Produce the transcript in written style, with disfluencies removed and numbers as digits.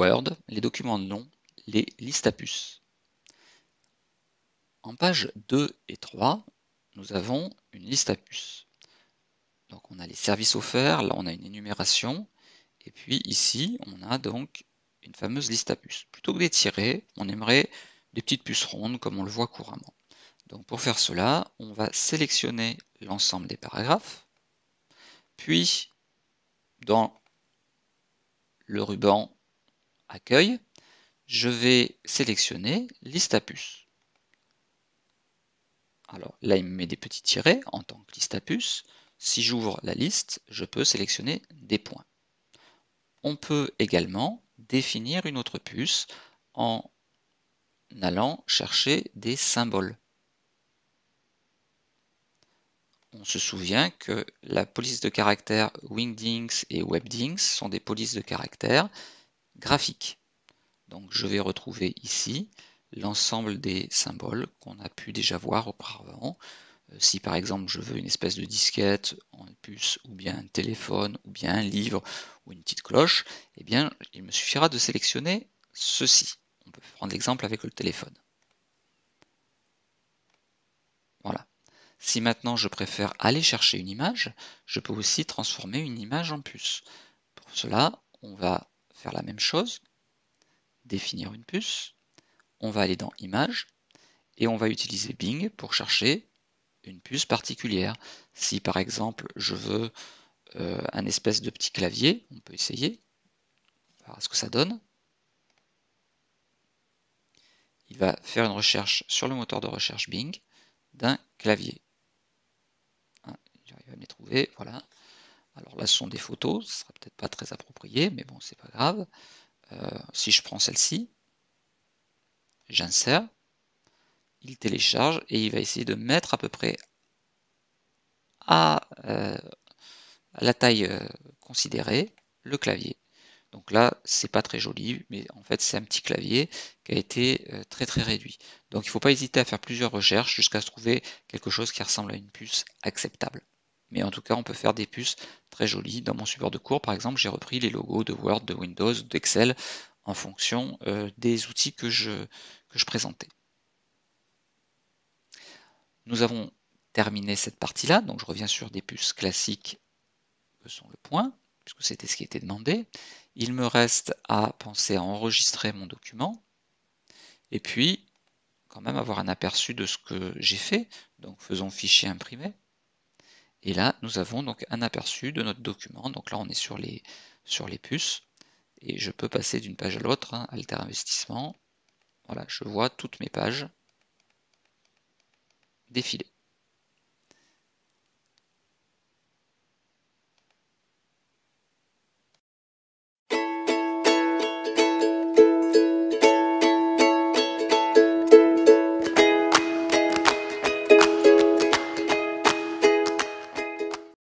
Word, les documents de nom, les listes à puces. En pages 2 et 3, nous avons une liste à puces. Donc on a les services offerts, là on a une énumération, et puis ici on a donc une fameuse liste à puces. Plutôt que des tirets, on aimerait des petites puces rondes comme on le voit couramment. Donc pour faire cela, on va sélectionner l'ensemble des paragraphes, puis dans le ruban Accueil, je vais sélectionner Liste à puces. Alors là, il me met des petits tirets en tant que liste à puces. Si j'ouvre la liste, je peux sélectionner des points. On peut également définir une autre puce en allant chercher des symboles. On se souvient que la police de caractères Wingdings et Webdings sont des polices de caractères graphiques. Donc je vais retrouver ici l'ensemble des symboles qu'on a pu déjà voir auparavant. Si par exemple je veux une espèce de disquette en puce, ou bien un téléphone, ou bien un livre, ou une petite cloche, eh bien il me suffira de sélectionner ceci. On peut prendre l'exemple avec le téléphone. Voilà. Si maintenant je préfère aller chercher une image, je peux aussi transformer une image en puce. Pour cela, on va faire la même chose, définir une puce, on va aller dans Images, et on va utiliser Bing pour chercher une puce particulière. Si par exemple je veux un espèce de petit clavier, on peut essayer, voir ce que ça donne. Il va faire une recherche sur le moteur de recherche Bing d'un clavier. J'arrive à me les trouver, voilà. Alors là ce sont des photos, ce sera peut-être pas très approprié, mais bon c'est pas grave. Si je prends celle-ci, j'insère, il télécharge et il va essayer de mettre à peu près à la taille considérée le clavier. Donc là, c'est pas très joli, mais en fait, c'est un petit clavier qui a été très très réduit. Donc il ne faut pas hésiter à faire plusieurs recherches jusqu'à se trouver quelque chose qui ressemble à une puce acceptable. Mais en tout cas, on peut faire des puces très jolies. Dans mon support de cours, par exemple, j'ai repris les logos de Word, de Windows, d'Excel en fonction des outils que je présentais. Nous avons terminé cette partie-là, donc je reviens sur des puces classiques que sont le point, puisque c'était ce qui était demandé. Il me reste à penser à enregistrer mon document, et puis quand même avoir un aperçu de ce que j'ai fait. Donc faisons fichier imprimé. Et là, nous avons donc un aperçu de notre document. Donc là, on est sur les puces. Et je peux passer d'une page à l'autre, hein, Alter Investissement. Voilà, je vois toutes mes pages défiler.